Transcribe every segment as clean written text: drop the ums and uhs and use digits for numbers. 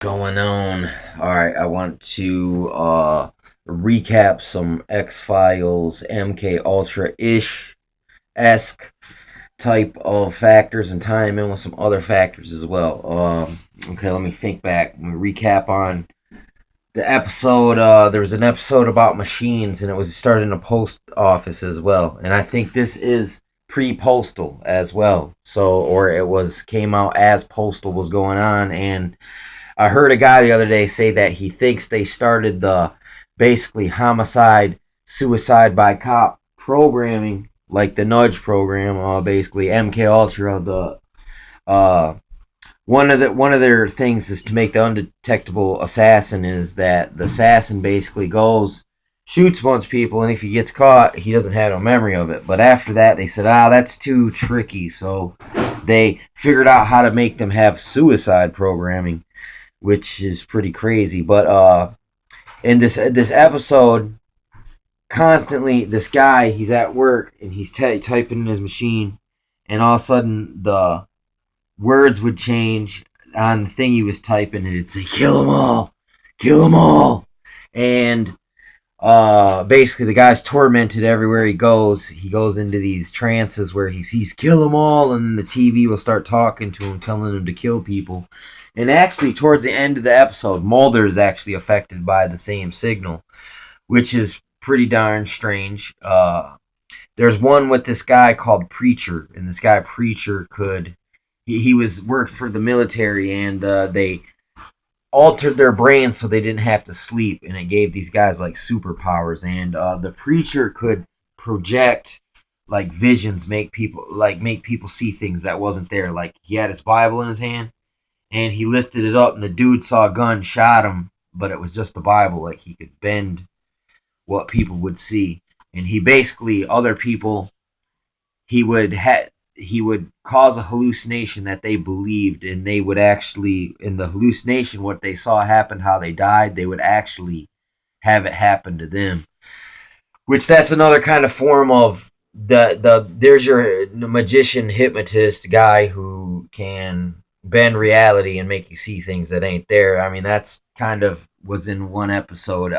Going on? All right, I want to recap some X Files, MK Ultra ish esque type of factors and tie them in with some other factors as well. Okay, let me think back. Let me recap on the episode. There was an episode about machines, and it was started in a post office as well. And I think this is pre-postal as well. So, or it was came out as postal was going on, and I heard a guy the other day say that he thinks they started the basically homicide, suicide by cop programming, like the Nudge program, basically MK Ultra. The uh, one of their things is to make the undetectable assassin. Is that the assassin basically goes shoots a bunch of people, and if he gets caught, he doesn't have no memory of it. But after that, they said, that's too tricky, so they figured out how to make them have suicide programming, which is pretty crazy. But in this episode, constantly this guy, he's at work and he's typing in his machine, and all of a sudden the words would change on the thing he was typing, and it'd say kill them all," and basically the guy's tormented everywhere he goes. He goes into these trances where he sees "kill them all," and the TV will start talking to him, telling him to kill people. And actually, towards the end of the episode, Mulder is actually affected by the same signal, which is pretty darn strange. There's one with this guy called Preacher, and this guy Preacher he was worked for the military, and they altered their brains so they didn't have to sleep, and it gave these guys like superpowers. And the Preacher could project like visions, make people see things that wasn't there. Like he had his Bible in his hand, and he lifted it up, and the dude saw a gun, shot him, but it was just the Bible. Like he could bend what people would see, and he basically other people he would cause a hallucination that they believed, and they would actually, in the hallucination, what they saw happen, how they died, they would actually have it happen to them. Which that's another kind of form of there's your magician hypnotist guy who can bend reality and make you see things that ain't there. I mean, that's kind of was in one episode.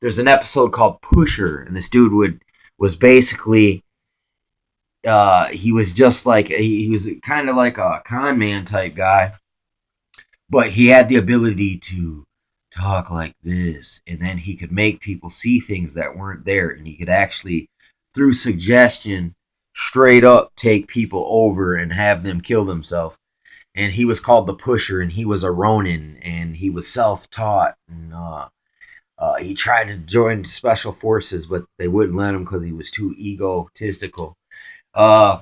There's an episode called Pusher, and this dude was basically he was just like he was kind of like a con man type guy, but he had the ability to talk like this, and then he could make people see things that weren't there, and he could actually, through suggestion, straight up take people over and have them kill themselves. And he was called the Pusher, and he was a Ronin, and he was self-taught, and he tried to join special forces, but they wouldn't let him because he was too egotistical. Uh,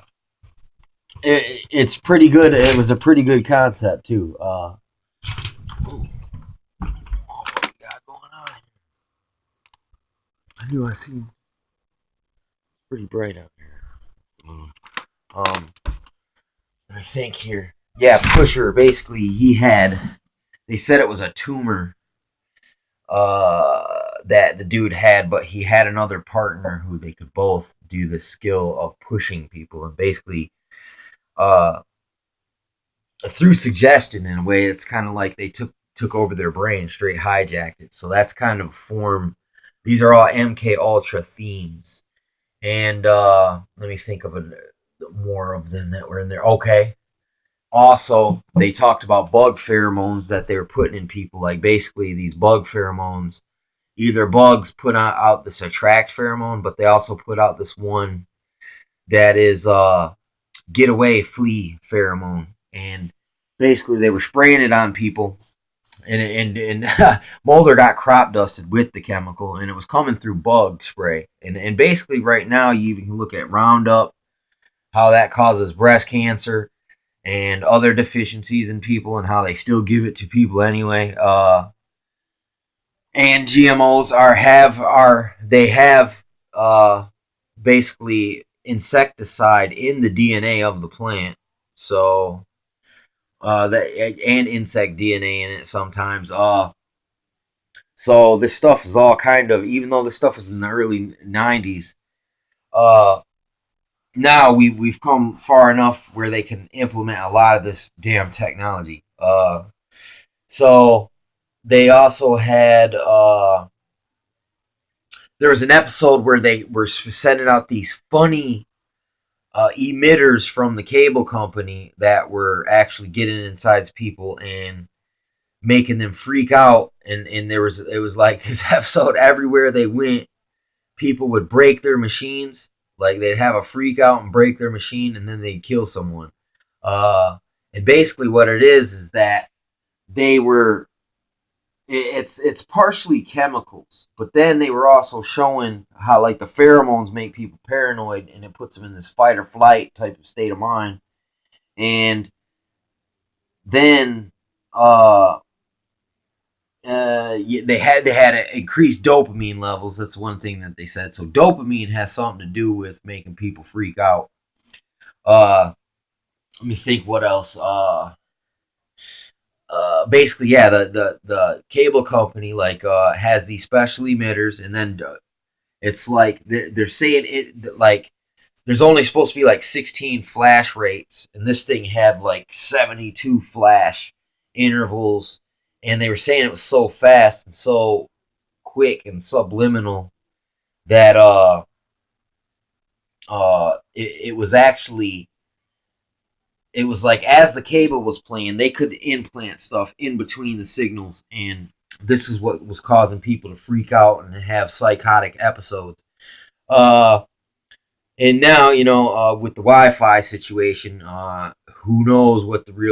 it's pretty good. It was a pretty good concept too. Ooh, what we got going on? I knew I seen pretty bright out here. Um, I think here, yeah, Pusher. Basically, he had. They said it was a tumor. That the dude had, but he had another partner who they could both do the skill of pushing people, and basically, uh, through suggestion in a way, it's kind of like they took over their brain, straight hijacked it. So that's kind of form. These are all MK Ultra themes, and let me think of more of them that were in there. Okay. Also, they talked about bug pheromones that they were putting in people. Like basically, these bug pheromones, either bugs put out this attract pheromone, but they also put out this one that is get away, flee pheromone. And basically, they were spraying it on people, and Mulder got crop dusted with the chemical, and it was coming through bug spray. And basically, right now, you even can look at Roundup, how that causes breast cancer and other deficiencies in people, and how they still give it to people anyway. And GMOs they have basically insecticide in the DNA of the plant, so that and insect DNA in it sometimes. So this stuff is all kind of, even though this stuff was in the early '90s, uh, now we've come far enough where they can implement a lot of this damn technology. So they also had there was an episode where they were sending out these funny emitters from the cable company that were actually getting inside people and making them freak out. And there was it was like this episode everywhere they went, people would break their machines. Like they'd have a freak out and break their machine, and then they'd kill someone. Uh, and basically, what it is that they were it's partially chemicals, but then they were also showing how like the pheromones make people paranoid, and it puts them in this fight or flight type of state of mind. And then they had increased dopamine levels. That's one thing that they said. So dopamine has something to do with making people freak out. Let me think what else. Basically, yeah, the cable company like has these special emitters, and then it's like they're saying it like there's only supposed to be like 16 flash rates, and this thing had like 72 flash intervals, and they were saying it was so fast and so quick and subliminal that it was actually it was like as the cable was playing, they could implant stuff in between the signals, and this is what was causing people to freak out and have psychotic episodes. Uh, and now, with the Wi-Fi situation, who knows what the real